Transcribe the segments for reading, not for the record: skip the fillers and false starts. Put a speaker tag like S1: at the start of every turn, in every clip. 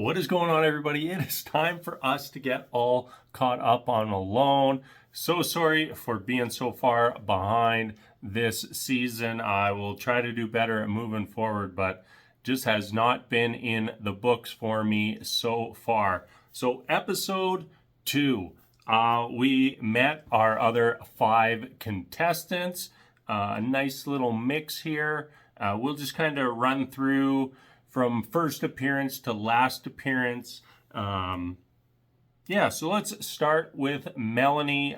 S1: What is going on, everybody? It is time for us to get all caught up on Alone. So sorry for being so far behind this season. I will try to do better at moving forward, but just has not been in the books for me so far. So episode 2, we met our other 5 contestants. A nice little mix here. We'll just kind of run through from first appearance to last appearance. So let's start with Melanie.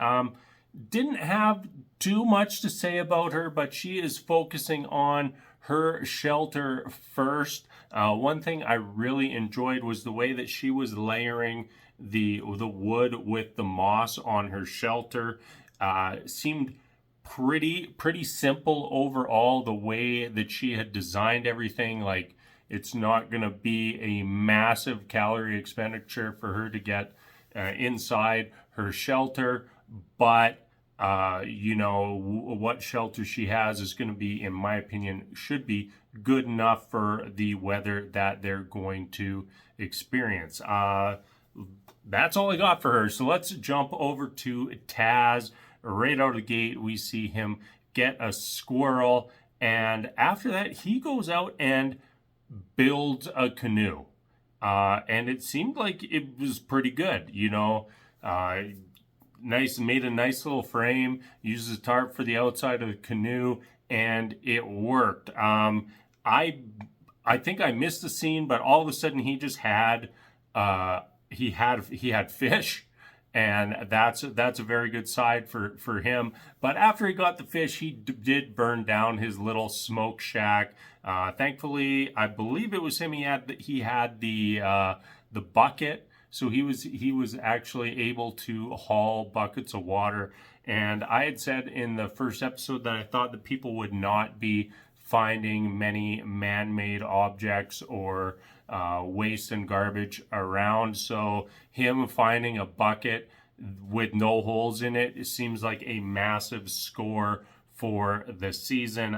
S1: Didn't have too much to say about her, but she is focusing on her shelter first. One thing I really enjoyed was the way that she was layering the wood with the moss on her shelter. Seemed pretty simple overall, the way that she had designed everything. Like, it's not going to be a massive calorie expenditure for her to get inside her shelter, but what shelter she has is going to be, in my opinion, should be good enough for the weather that they're going to experience. That's all I got for her. So let's jump over to Taz. Right out of the gate, we see him get a squirrel, and after that, he goes out and builds a canoe. And it seemed like it was pretty good, nice, made a nice little frame, uses a tarp for the outside of the canoe, and it worked. I think I missed the scene, but all of a sudden he just had he had fish, and that's a very good side for him. But after he got the fish, he did burn down his little smoke shack. Thankfully, I believe it was him. He had the bucket, so he was actually able to haul buckets of water. And I had said in the first episode that I thought that people would not be finding many man-made objects or waste and garbage around. So him finding a bucket with no holes in it, seems like a massive score for the season.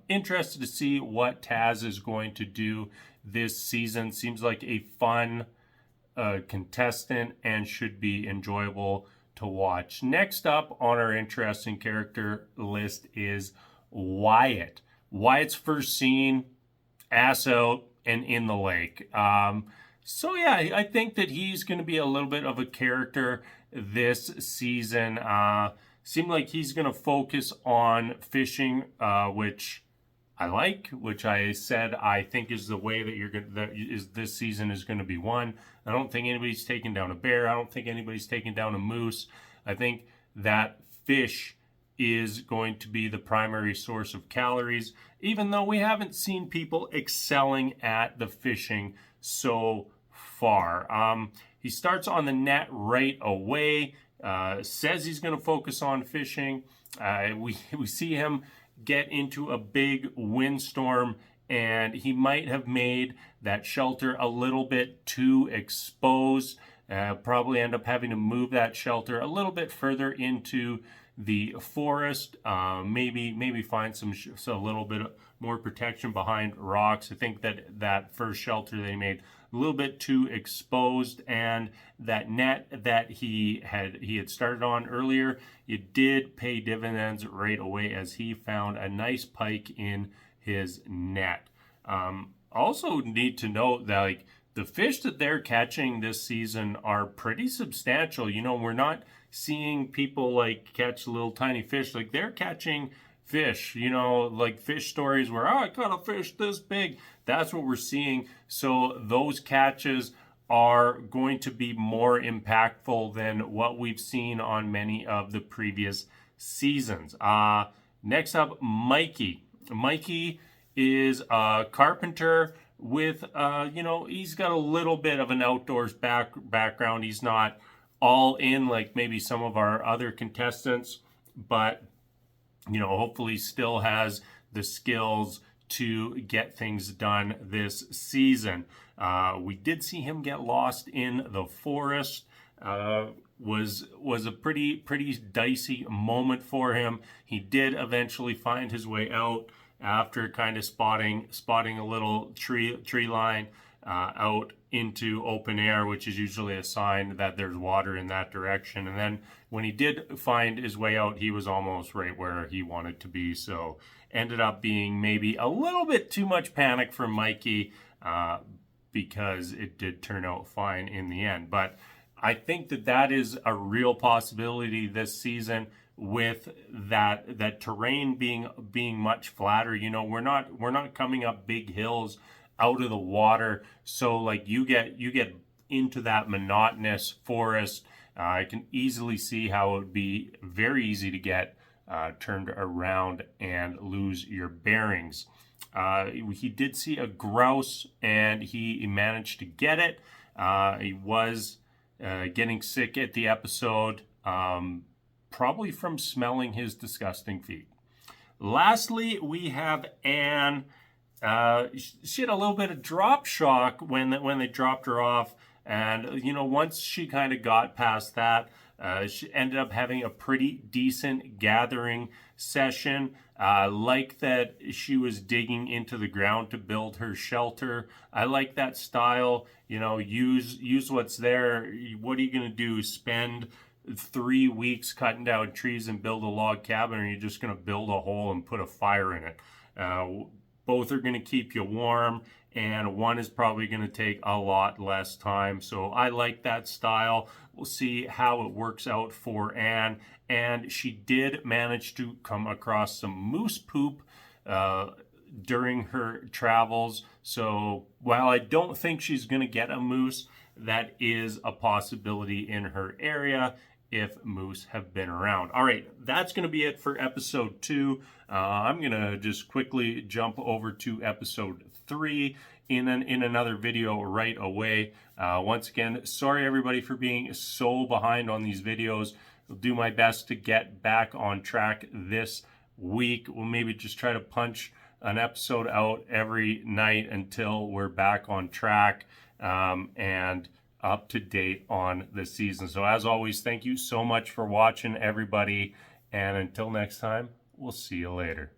S1: Interested to see what Taz is going to do this season. Seems like a fun contestant and should be enjoyable to watch. Next up on our interesting character list is Wyatt. Wyatt's first seen, ass out and in the lake. I think that he's going to be a little bit of a character this season. Seemed like he's going to focus on fishing, which I like, which I said I think is the way that this season is going to be won. I don't think anybody's taking down a bear. I don't think anybody's taking down a moose. I think that fish is going to be the primary source of calories, even though we haven't seen people excelling at the fishing so far. He starts on the net right away, says he's going to focus on fishing. We see him get into a big windstorm, and he might have made that shelter a little bit too exposed. Probably end up having to move that shelter a little bit further into the forest, maybe find a little bit more protection behind rocks. I think that first shelter they made a little bit too exposed, and that net that he had started on earlier, it did pay dividends right away as he found a nice pike in his net. Also need to note that the fish that they're catching this season are pretty substantial. We're not seeing people catch little tiny fish. They're catching fish, fish stories where, I caught a fish this big. That's what we're seeing. So those catches are going to be more impactful than what we've seen on many of the previous seasons. Next up, Mikey. Mikey is a carpenter with, he's got a little bit of an outdoors background. He's not all in like maybe some of our other contestants, but hopefully still has the skills to get things done this season. We did see him get lost in the forest. Was a pretty dicey moment for him. He did eventually find his way out after kind of spotting a little tree line out into open air, which is usually a sign that there's water in that direction. And then when he did find his way out, he was almost right where he wanted to be. So ended up being maybe a little bit too much panic for Mikey, because it did turn out fine in the end. But I think that is a real possibility this season, with that terrain being much flatter. You know, we're not coming up big hills out of the water, so like you get into that monotonous forest. I can easily see how it would be very easy to get turned around and lose your bearings. He did see a grouse, and he managed to get it. He was getting sick at the episode, probably from smelling his disgusting feet. Lastly, we have Ann. She had a little bit of drop shock when they dropped her off, and you know, once she kind of got past that, she ended up having a pretty decent gathering session. Like that she was digging into the ground to build her shelter. I like that style. You know, use what's there. What are you gonna do? Spend 3 weeks cutting down trees and build a log cabin, or you're just gonna build a hole and put a fire in it? Both are going to keep you warm, and one is probably going to take a lot less time. So I like that style. We'll see how it works out for Ann. And she did manage to come across some moose poop during her travels. So while I don't think she's going to get a moose, that is a possibility in her area if moose have been around. All right, that's going to be it for episode 2. I'm going to just quickly jump over to episode 3 in another video right away. Once again, sorry everybody for being so behind on these videos. I'll do my best to get back on track this week. We'll maybe just try to punch an episode out every night until we're back on track and up to date on the season. So as always, thank you so much for watching, everybody, and until next time, we'll see you later.